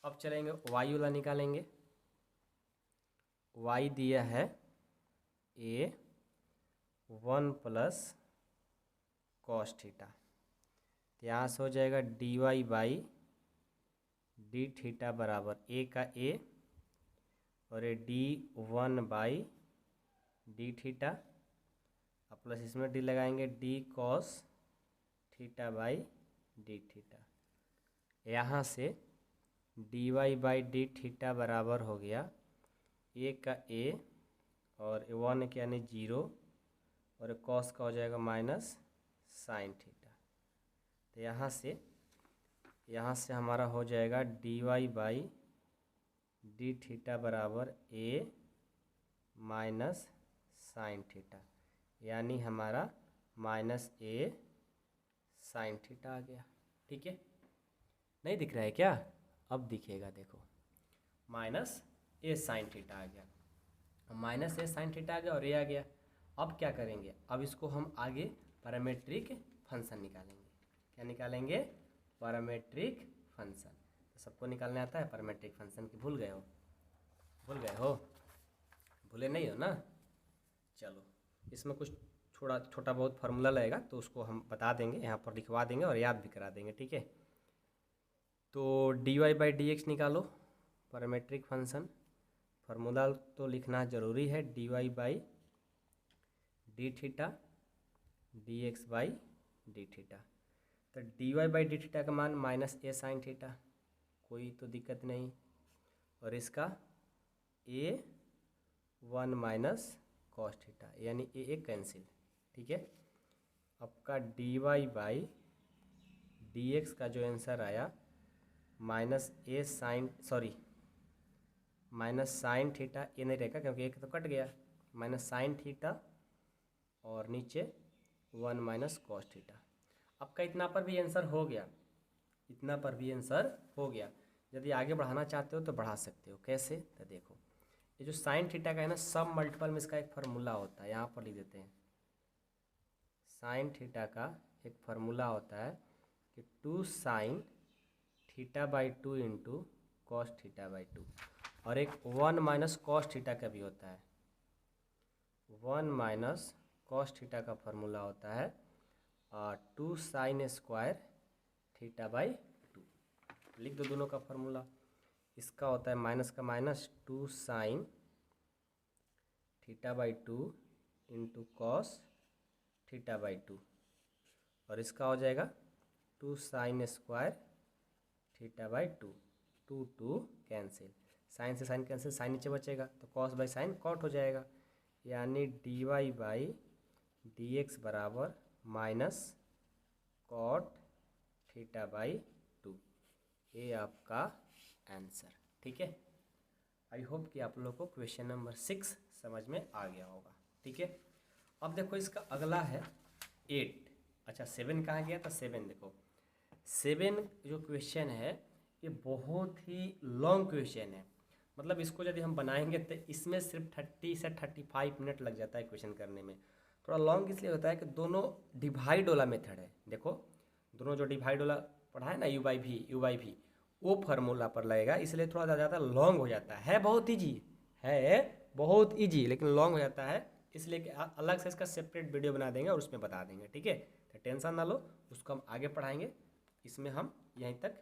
अब चलेंगे y वाला निकालेंगे। y दिया है a 1 प्लस कॉस थीटा, तो यहाँ से हो जाएगा d y by d theta बराबर a का a और ये d1 बाई डी थीटा, अब प्लस इसमें डी लगाएंगे d cos theta by d theta. यहाँ से d y by d theta बराबर हो गया ए का ए और 1 के यानी 0 और कॉस का हो जाएगा माइनस साइन थीटा। तो यहाँ से हमारा हो जाएगा d y by d theta बराबर ए माइनस साइन थीटा, यानी हमारा माइनस ए साइन थीटा आ गया। ठीक है, नहीं दिख रहा है क्या? अब दिखेगा, देखो माइनस ए साइन थीटा आ गया, माइनस ए साइन थीटा आ गया और ये आ गया। अब क्या करेंगे, अब इसको हम आगे पैरामेट्रिक फंक्शन निकालेंगे। क्या निकालेंगे? Parametric function. तो सबको निकालने आता है पैरामेट्रिक फंक्शन की? भूल गए हो? भूले नहीं हो ना? चलो, इसमें कुछ छोटा बहुत फार्मूला लगेगा तो उसको हम बता देंगे, यहाँ पर लिखवा देंगे और याद भी करा देंगे। ठीक है, तो d y by d x निकालो, पैरामेट्रिक फंक्शन। फार्मूला तो लिखना ज़रूरी है, d y by d theta d x by d theta. तो d y by d theta का मान माइनस ए साइन थीटा, कोई तो दिक्कत नहीं, और इसका ए 1 माइनस कॉस थीटा, यानी ए कैंसिल। ठीक है, आपका d y by d x का जो आंसर आया माइनस साइन थीटा, ये नहीं रहेगा क्योंकि एक तो कट गया, माइनस साइन थीटा और नीचे 1 माइनस कॉस थीटा। आपका इतना पर भी आंसर हो गया, यदि आगे बढ़ाना चाहते हो तो बढ़ा सकते हो। कैसे? तो देखो, ये जो साइन थीटा का है ना, सब मल्टीपल में इसका एक फार्मूला होता है, यहाँ पर लिख देते हैं। साइन थीटा का एक फार्मूला होता है कि 2 sine theta by 2 into cos theta by 2, और एक 1 माइनस कॉस थीटा का भी होता है। 1 माइनस कॉस थीटा का फार्मूला होता है 2 साइन स्क्वायर थीटा बाई 2। लिख दो दोनों का फार्मूला। इसका होता है माइनस का minus 2 sine theta by 2 into cos theta by 2, और इसका हो जाएगा 2 sine square theta by 2, 2 cancel, sine से साइन कैंसिल, साइन नीचे बचेगा तो कॉस बाई साइन कॉट हो जाएगा, यानी d y by d x बराबर माइनस कॉट थीटा बाई 2। ये आपका आंसर। ठीक है, आई होप कि आप लोग को क्वेश्चन नंबर 6 समझ में आ गया होगा। ठीक है, अब देखो इसका अगला है 8। अच्छा, 7 कहाँ गया था? 7 देखो, 7 जो क्वेश्चन है ये बहुत ही लॉन्ग क्वेश्चन है। मतलब इसको यदि हम बनाएंगे तो इसमें सिर्फ 30 से 35 मिनट लग जाता है क्वेश्चन करने में। थोड़ा लॉन्ग इसलिए होता है कि दोनों डिवाइड वाला मेथड है। देखो, दोनों जो डिवाइड वाला पढ़ा है ना, यू बाई भी, वो फार्मूला पर लगेगा, इसलिए थोड़ा ज़्यादा लॉन्ग हो जाता है। बहुत ईजी लेकिन लॉन्ग हो जाता है, इसलिए कि अलग से इसका सेपरेट वीडियो बना देंगे और उसमें बता देंगे। ठीक है, तो टेंशन ना लो, उसको हम आगे पढ़ाएंगे। इसमें हम यहीं तक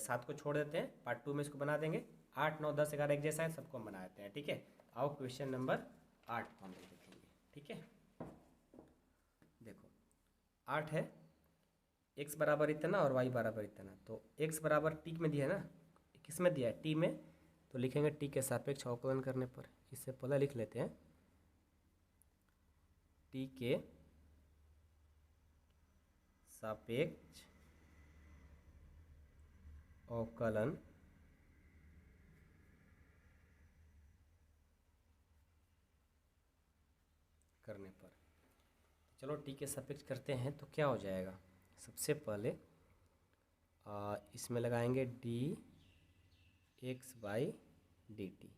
7 को छोड़ देते हैं, पार्ट 2 में इसको बना देंगे। 8, 9, 10, 11 एक जैसा है, सबको हम बना देते हैं। ठीक है, आओ क्वेश्चन नंबर 8 को हम लोग देखेंगे। ठीक है, देखो 8 है x बराबर इतना और y बराबर इतना, तो x बराबर t में दिया है ना, किस में दिया है, t में, तो लिखेंगे t के सापेक्ष अवकलन करने पर। इससे पहले लिख लेते हैं t के सापेक्ष अवकलन करने पर। चलो t के सापेक्ष करते हैं तो क्या हो जाएगा, सबसे पहले इसमें लगाएंगे D x by d T,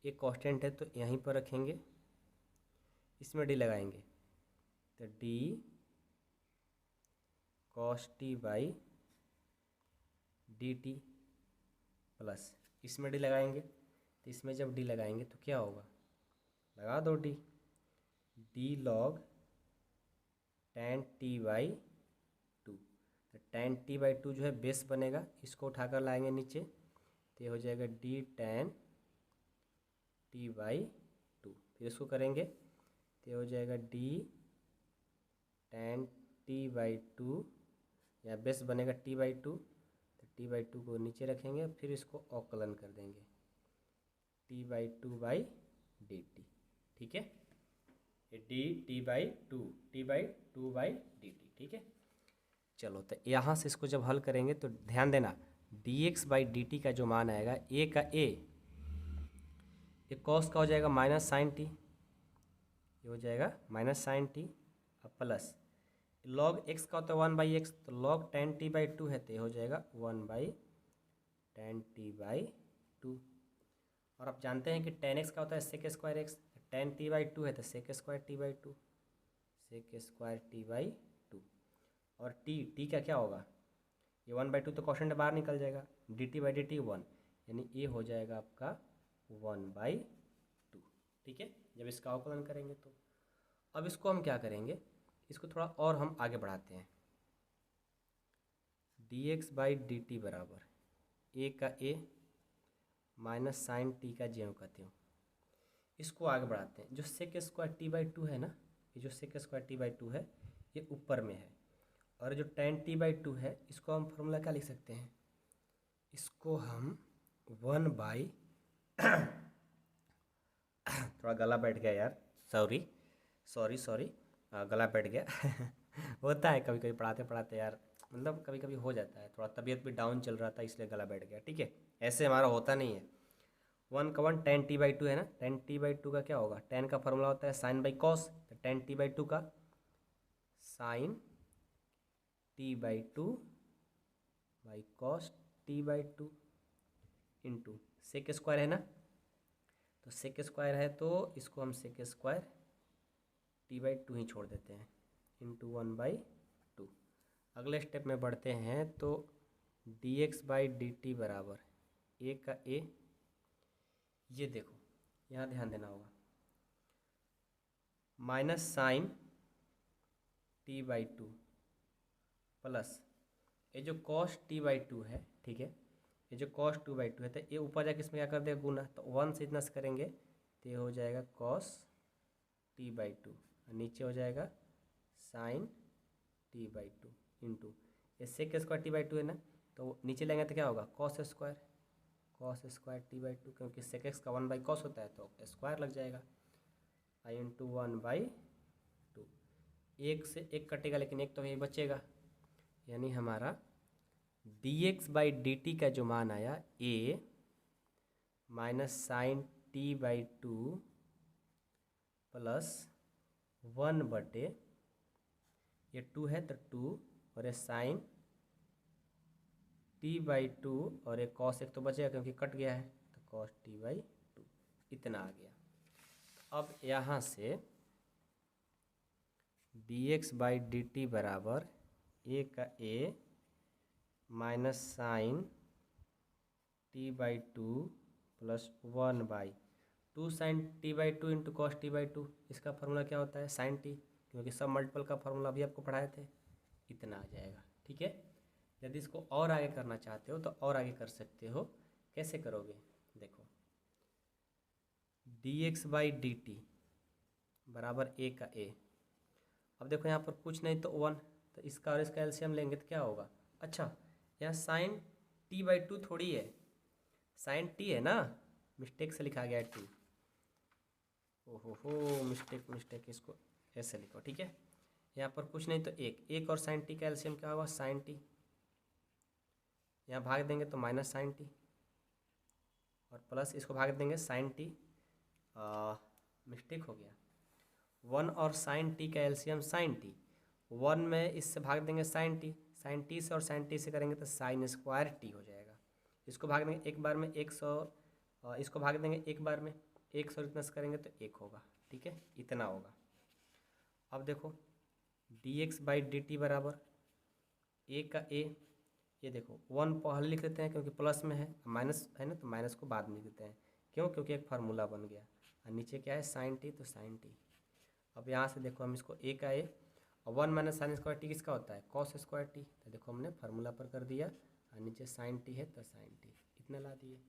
ये कांस्टेंट है तो यहीं पर रखेंगे, इसमें डी लगाएंगे तो D cos t by d T plus, इसमें डी लगाएंगे तो इसमें जब डी लगाएंगे तो क्या होगा, लगा दो D, D log ten t by two, तो टेन टी बाई टू जो है बेस बनेगा, इसको उठाकर लाएंगे नीचे तो ये हो जाएगा D ten t by to, फिर इसको करेंगे तो ये हो जाएगा D ten t by to, या बेस बनेगा टी बाई टू, तो टी बाई टू को नीचे रखेंगे, फिर इसको अवकलन कर देंगे T by two by d T, ठीक है, ये D t by to, T by two by d T, ठीक है। चलो तो यहाँ से इसको जब हल करेंगे तो ध्यान देना D x by d t का जो मान आएगा ए का ए, ये कॉस का हो जाएगा माइनस साइन टी, ये हो जाएगा माइनस साइन टी, अब प्लस लॉग एक्स का होता है वन बाई एक्स, तो log ten t by two है तो ये हो जाएगा one by ten t by two, और आप जानते हैं कि टेन एक्स का होता है sec square x, tan t by two है तो sec square t by two, sec square t by two, और टी का क्या होगा, ये वन बाई टू तो क्वेश्चन बाहर निकल जाएगा, d t by d t one, यानी ये हो जाएगा आपका वन बाई टू, ठीक है, जब इसका अवकलन करेंगे तो। अब इसको हम क्या करेंगे, इसको थोड़ा और हम आगे बढ़ाते हैं, D x by d t बराबर ए का ए माइनस साइन टी का ज्यों का त्यों, इसको आगे बढ़ाते हैं, जो sec square t by two है ना, ये जो sec square t by two है ये ऊपर में है, और जो टेन टी बाई टू है इसको हम फॉर्मूला क्या लिख सकते हैं, इसको हम वन बाई थोड़ा गला बैठ गया यार, सॉरी गला बैठ गया होता है कभी कभी पढ़ाते पढ़ाते यार, मतलब कभी कभी हो जाता है, थोड़ा तबीयत भी डाउन चल रहा था इसलिए गला बैठ गया, ठीक है, ऐसे हमारा होता नहीं है। वन का one ten t by two है ना, टेन टी बाई टू का क्या होगा, टेन का फॉर्मूला होता है साइन बाई कॉस, तो टेन टी बाई टू का sine t by two by cos t by two into sec square है ना, तो सेक स्क्वायर है तो इसको हम sec square t by two ही छोड़ देते हैं इंटू वन बाई टू। अगले स्टेप में बढ़ते हैं तो d x by d t बराबर ए का ए, ये देखो यहाँ ध्यान देना होगा, minus sine t by two plus ये जो कॉस टी बाई टू है, ठीक है, ये जो कॉस टू बाई टू है तो ये ऊपर जाके इसमें क्या कर देगा गुना, तो वन से इतना से करेंगे तो ये हो जाएगा कॉस टी बाई टू, नीचे हो जाएगा sine t by two into ये sec square t by two है ना, तो नीचे लेंगे तो क्या होगा cos square t by two, क्योंकि सेक एक्स का वन बाई कॉस होता है तो स्क्वायर लग जाएगा, आई इंटू वन बाई टू, एक से एक कटेगा लेकिन एक तो यही बचेगा, यानी हमारा d x by d t का जो मान आया a minus sine t by two plus one बटे ये टू है तो टू, और ये साइन टी बाई टू, और एक कॉस एक तो बचेगा क्योंकि कट गया है तो कॉस टी बाई टू, इतना आ गया। अब यहाँ से d x by d t बराबर ए का a minus sine t by two plus one by two sine t by two into cos t by two, इसका फार्मूला क्या होता है साइन टी, क्योंकि सब मल्टीपल का फार्मूला भी आपको पढ़ाए थे, इतना आ जाएगा, ठीक है। यदि इसको और आगे करना चाहते हो तो और आगे कर सकते हो, कैसे करोगे, देखो D x by d t बराबर ए का ए, अब देखो यहाँ पर कुछ नहीं तो वन, तो इसका और इसका एलसीएम लेंगे तो क्या होगा। अच्छा, यहाँ साइन t/2 थोड़ी है, साइन t है ना, मिस्टेक से लिखा गया है t। ओहो मिस्टेक, इसको ऐसे लिखो, ठीक है। यहाँ पर कुछ नहीं तो एक और साइन t का एलसीएम क्या होगा, साइन t। यहाँ भाग देंगे तो माइनस साइन t, और प्लस इसको भाग देंगे साइन t। मिस्टेक हो गया, 1 और साइन t का एलसीएम साइन t। 1 में इससे भाग देंगे साइन t से, और साइन t से करेंगे तो साइन स्क्वायर t हो जाएगा। इसको भाग देंगे एक बार में 100, इसको भाग देंगे एक बार में 100, इतना से करेंगे तो 1 होगा, ठीक है, इतना होगा। अब देखो dx/dt बराबर a का a, ये देखो 1 पहले लिख लेते हैं क्योंकि प्लस में है, माइनस है ना तो माइनस को बाद में लिख देते हैं, क्यों, क्योंकि एक फार्मूला बन गया। और नीचे क्या है साइन t, तो साइन t। अब यहाँ से देखो हम इसको a का a, और 1 माइनस साइन स्क्वायर टी किसका होता है, कॉस स्क्वायर टी। तो देखो हमने फार्मूला पर कर दिया, और नीचे साइन टी है तो साइन टी, इतना ला दिए।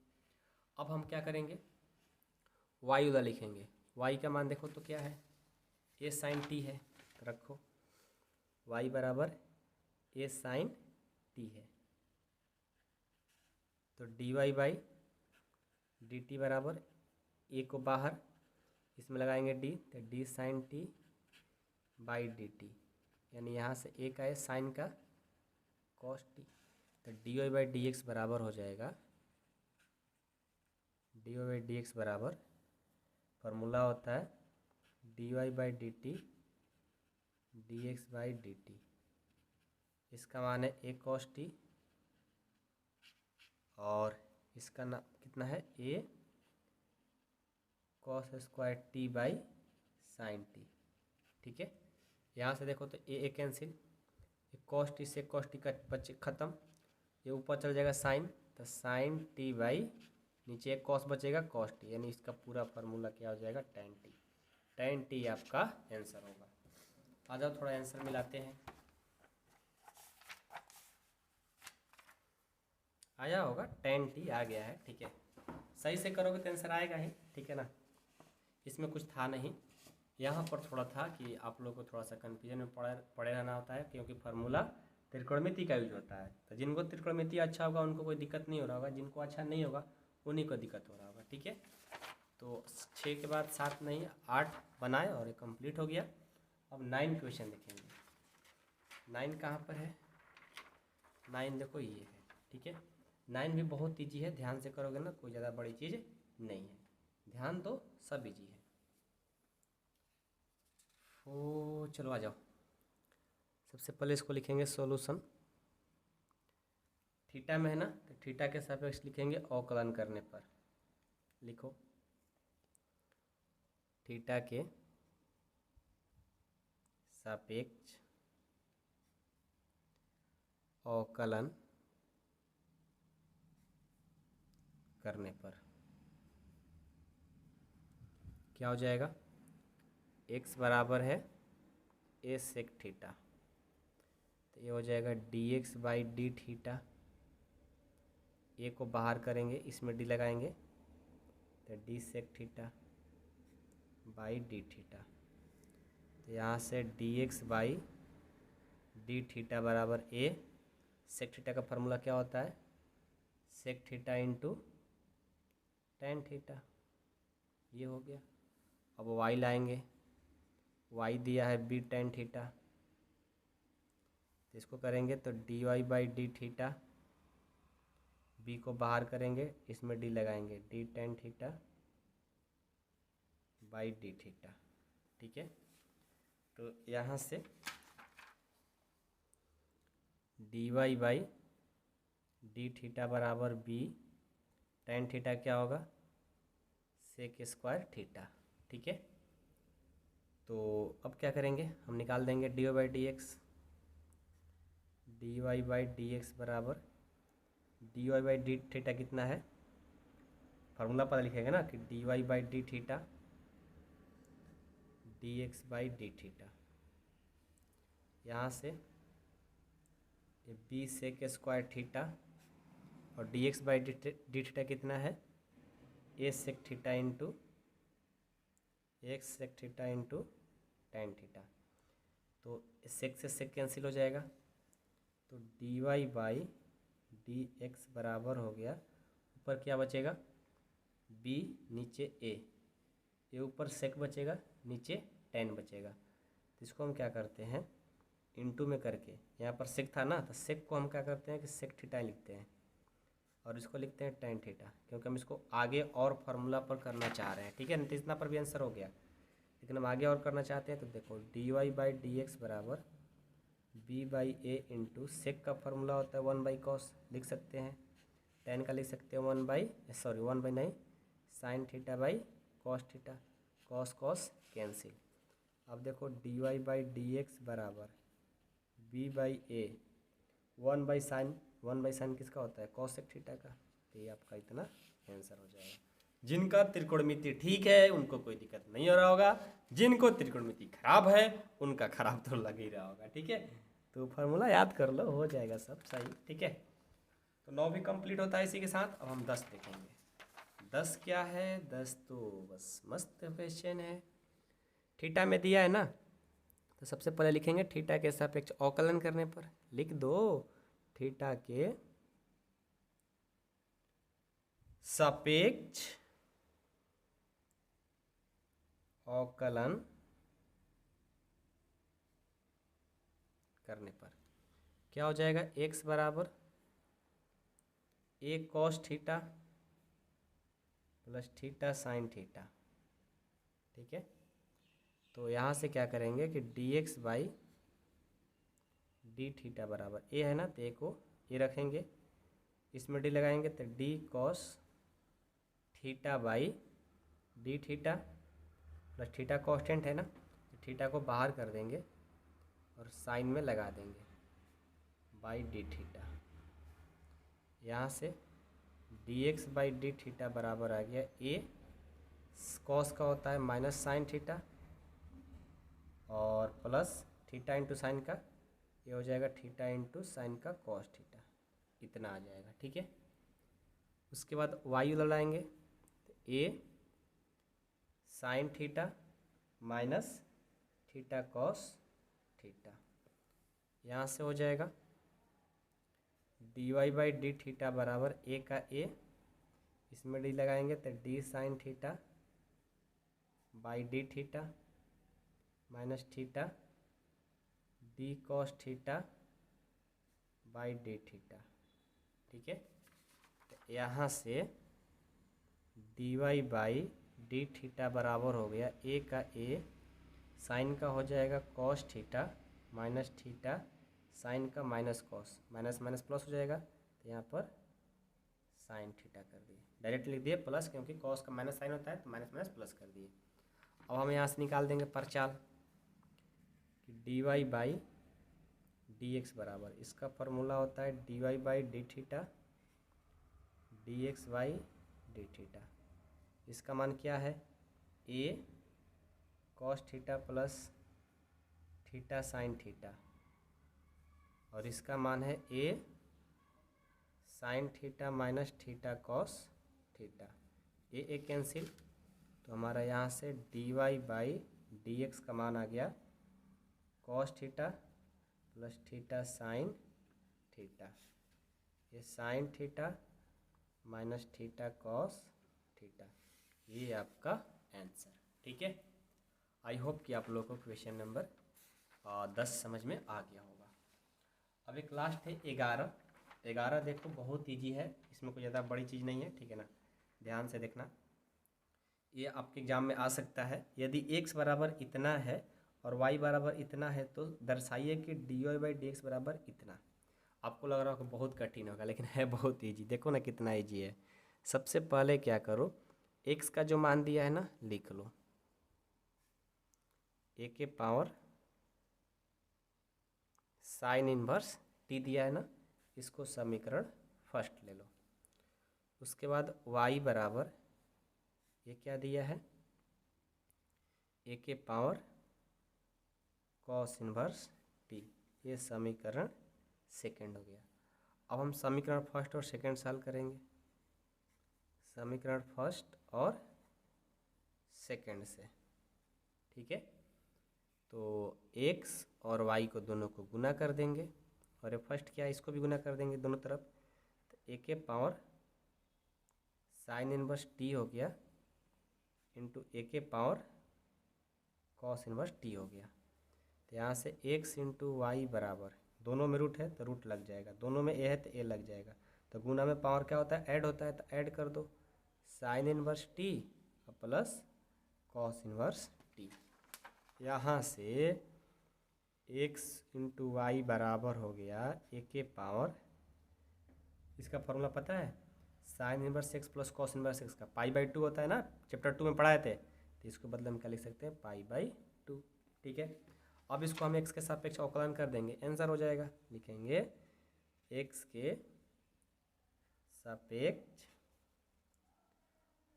अब हम क्या करेंगे, y उधर लिखेंगे। y का मान देखो तो क्या है, a साइन टी है, तो रखो y बराबर a साइन टी है। तो dy/dt बराबर a को बाहर इसमें लगाएंगे d, तो d sine t by dt, यानी यहाँ से a का है साइन का कॉस टी। तो dy/dx बराबर हो जाएगा, dy/dx बराबर फार्मूला होता है dy/dt dx/dt। इसका मान है a cos t, और इसका ना कितना है a cos square t by sine T, ठीक है। यहाँ से देखो तो a कैंसिल, cos t से cos t का बच खत्म, ये ऊपर चल जाएगा साइन, तो साइन t बाई नीचे एक cos बचेगा cos t, यानी इसका पूरा फार्मूला क्या हो जाएगा tan t। tan t आपका आंसर होगा। आ जाओ थोड़ा आंसर मिलाते हैं, आया होगा, tan t आ गया है, ठीक है। सही से करोगे तो आंसर आएगा ही, ठीक है ना, इसमें कुछ था नहीं। यहाँ पर थोड़ा था कि आप लोगों को थोड़ा सा कन्फ्यूजन में पड़े रहना होता है, क्योंकि फार्मूला त्रिकोणमिति का यूज होता है। तो जिनको त्रिकोणमिति अच्छा होगा उनको कोई दिक्कत नहीं हो रहा होगा, जिनको अच्छा नहीं होगा उन्हीं को दिक्कत हो रहा होगा, ठीक है। तो 6 के बाद 7 नहीं 8 बनाए और ये कंप्लीट हो गया। अब 9 क्वेश्चन देखेंगे। 9 कहाँ पर है, 9 देखो ये है, ठीक है। 9 भी बहुत ईजी है, ध्यान से करोगे ना, कोई ज़्यादा बड़ी चीज़ नहीं है, ध्यान दो, सब ईजी है। ओ चलो आ जाओ, सबसे पहले इसको लिखेंगे सॉल्यूशन। थीटा में है ना, तो थीटा के सापेक्ष लिखेंगे अवकलन करने पर। लिखो थीटा के सापेक्ष अवकलन करने पर क्या हो जाएगा, x बराबर है a सेक थीटा, तो ये हो जाएगा dx/d थीटा। a को बाहर करेंगे, इसमें d लगाएंगे, तो d sec theta by d theta. तो यहाँ से dx/d थीटा बराबर a, सेक थीटा का फार्मूला क्या होता है, sec theta into tan theta, ये हो गया। अब y लाएंगे, y दिया है b टेन थीटा, तो इसको करेंगे तो dy/d थीटा, b को बाहर करेंगे, इसमें d लगाएंगे, d tan theta by d theta, ठीक है। तो यहाँ से dy/d थीटा बराबर b टेन थीटा क्या होगा, सेक स्क्वायर थीटा, ठीक है। तो अब क्या करेंगे, हम निकाल देंगे dy/dx, dy/dx बराबर dy/d थीटा कितना है, फार्मूला पता लिखेंगे ना कि dy/d थीटा dx/d थीटा। यहाँ से ये b सेक स्क्वायर थीटा, और dx/d थीटा कितना है, a sec theta into x sec theta into tan theta. तो सेक से सेक कैंसिल हो जाएगा, तो d y by d x बराबर हो गया, ऊपर क्या बचेगा बी, नीचे ए ऊपर सेक बचेगा, नीचे टेन बचेगा। तो इसको हम क्या करते हैं इनटू में करके, यहाँ पर सेक था ना, तो सेक को हम क्या करते हैं कि सेक थीटा लिखते हैं और इसको लिखते हैं टेन थीटा, क्योंकि हम इसको आगे और फार्मूला पर करना चाह रहे हैं। ठीक है ना, तो इतना पर भी आंसर हो गया, लेकिन हम आगे और करना चाहते हैं। तो देखो d y by d x बराबर b by a into sec का फार्मूला होता है 1/cos, लिख सकते हैं। टेन का लिख सकते हैं 1 बाई नहीं sine theta by cos theta, cos cos cancel. अब देखो d y by d x बराबर बी बाई ए 1/sin किसका होता है कॉसेक थीटा का। तो ये आपका इतना आंसर हो जाएगा। जिनका त्रिकोणमिति ठीक है उनको कोई दिक्कत नहीं हो रहा होगा, जिनको त्रिकोणमिति खराब है उनका खराब तो लग ही रहा होगा। ठीक है, तो फार्मूला याद कर लो, हो जाएगा सब सही। ठीक है, तो 9 भी कंप्लीट होता है इसी के साथ। अब हम 10 देखेंगे। 10 क्या है, 10 तो बस मस्त क्वेश्चन है। थीटा में दिया है ना, तो सबसे पहले लिखेंगे थीटा के सापेक्ष अवकलन करने पर लिख दो थीटा के सापेक्ष अवकलन करने पर क्या हो जाएगा, x बराबर a cos theta plus theta sine theta. ठीक है, तो यहाँ से क्या करेंगे कि d x by d theta बराबर ए है ना, तो ए को ए रखेंगे, इसमें डी लगाएंगे तो D cos theta by d theta plus theta constant है ना, तो थीटा को बाहर कर देंगे और साइन में लगा देंगे बाई डी थीटा। यहाँ से d x by d theta बराबर आ गया ए कॉस का होता है माइनस साइन थीटा और प्लस थीटा इंटू साइन का, ये हो जाएगा थीटा इंटू साइन का कॉस थीटा, इतना आ जाएगा। ठीक है, उसके बाद वाई लगाएंगे तो a sine theta minus theta cos theta, यहाँ से हो जाएगा d y by d theta बराबर ए का ए, इसमें डी लगाएंगे तो d sine theta by d theta minus theta d cos theta by d theta. ठीक है, तो यहाँ से d y by d theta बराबर हो गया ए का ए, साइन का हो जाएगा cos theta minus theta sine का minus cos, minus minus plus हो जाएगा, तो यहाँ पर साइन थीटा कर दिए, डायरेक्ट लिख दिए प्लस, क्योंकि कॉस का माइनस साइन होता है तो माइनस माइनस प्लस कर दिए। अब हम यहाँ से निकाल देंगे परचाल कि d y by d x बराबर, इसका फार्मूला होता है d y by d theta d x by d theta. इसका मान क्या है, a cos theta plus theta sine theta, और इसका मान है a sine theta minus theta cos theta. A cancel, तो हमारा यहाँ से d y by d x का मान आ गया cos theta plus theta sine theta, ये sine theta minus theta cos theta, ये आपका आंसर। ठीक है, आई होप कि आप लोगों को क्वेश्चन नंबर 10 समझ में आ गया होगा। अब एक लास्ट है 11। 11 देखो बहुत इजी है, इसमें कोई ज़्यादा बड़ी चीज़ नहीं है। ठीक है ना, ध्यान से देखना, ये आपके एग्जाम में आ सकता है। यदि x बराबर इतना है और y बराबर इतना है तो दर्शाइए कि d y by d x बराबर इतना। आपको लग रहा होगा बहुत कठिन होगा, लेकिन है बहुत इजी। देखो ना कितना इजी है। सबसे पहले क्या करो, x का जो मान दिया है ना लिख लो, ए के पावर साइन इनवर्स t दिया है ना, इसको समीकरण फर्स्ट ले लो। उसके बाद y बराबर ये क्या दिया है, ए के पावर कॉस इनवर्स t, ये समीकरण सेकंड हो गया। अब हम समीकरण फर्स्ट और सेकंड सॉल्व करेंगे। समीकरण फर्स्ट और सेकंड से, ठीक है। तो एक्स और वाई को दोनों को गुना कर देंगे, और ये फर्स्ट क्या है, इसको भी गुना कर देंगे दोनों तरफ, तो ए के पावर साइन इनवर्स टी हो गया इंटू ए के पावर कॉस इनवर्स टी हो गया। तो यहाँ से एक्स इंटू वाई बराबर, दोनों में रूट है तो रूट लग जाएगा, दोनों में ए है तो ए लग जाएगा, तो गुना में पावर क्या होता है, ऐड होता है, तो ऐड कर दो sine inverse T plus cos inverse T. यहाँ से एक्स इंटू वाई बराबर हो गया ए के पावर, इसका फॉर्मूला पता है, sine inverse x plus cos inverse x का पाई/2 होता है ना, चैप्टर 2 में पढ़ाए थे, तो इसको बदले में क्या लिख सकते हैं, पाई/2। ठीक है, अब इसको हम एक्स के सापेक्ष अवकलन कर देंगे, आंसर हो जाएगा, लिखेंगे एक्स के सापेक्ष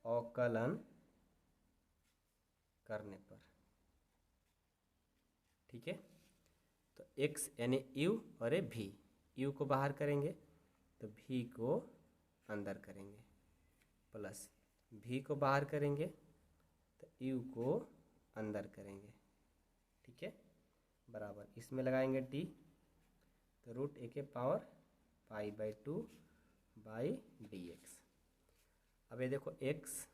अवकलन करने पर। ठीक है, तो x यानी u और v, u को बाहर करेंगे तो v को अंदर करेंगे, प्लस v को बाहर करेंगे तो u को अंदर करेंगे। ठीक है, बराबर इसमें लगाएंगे t, तो रूट ए के पावर पाई/2 बाई dx। अब ये देखो x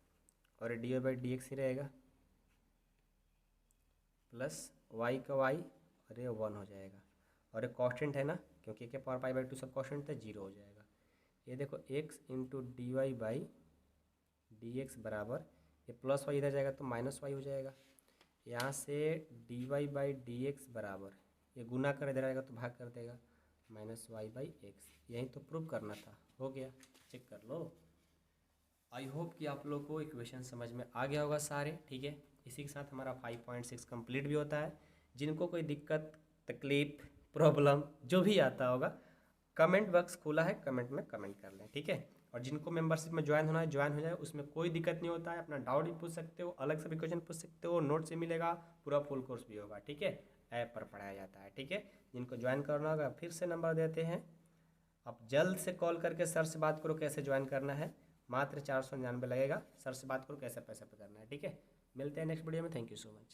और dy/dx ही रहेगा, प्लस y का y और ये 1 हो जाएगा, और ये कॉन्स्टेंट है ना, क्योंकि के पावर पाई/2 सब कॉन्स्टेंट है, 0 हो जाएगा। ये देखो x इंटू dy/dx बराबर, ये प्लस y इधर जाएगा तो माइनस y हो जाएगा। यहाँ से dy/dx बराबर, ये गुना कर इधर आएगा तो भाग कर देगा, -y/x। यही तो प्रूव करना था, हो गया, चेक कर लो। आई होप कि आप लोग को इक्वेशन समझ में आ गया होगा सारे। ठीक है, इसी के साथ हमारा 5.6 कंप्लीट भी होता है। जिनको कोई दिक्कत, तकलीफ, प्रॉब्लम जो भी आता होगा, कमेंट बॉक्स खुला है, कमेंट में कमेंट कर लें। ठीक है, और जिनको मेंबरशिप में ज्वाइन होना है ज्वाइन हो जाए, उसमें कोई दिक्कत नहीं होता है, अपना डाउट भी पूछ सकते हो, अलग से भी क्वेश्चन पूछ सकते हो, नोट से मिलेगा, पूरा फुल कोर्स भी होगा। ठीक है, ऐप पर पढ़ाया जाता है। ठीक है, जिनको ज्वाइन करना होगा फिर से नंबर देते हैं, आप जल्द से कॉल करके सर से बात करो कैसे ज्वाइन करना है, मात्र 499 लगेगा, सर से बात करो कैसे पैसे पे करना है। ठीक है, मिलते हैं नेक्स्ट वीडियो में, थैंक यू सो मच।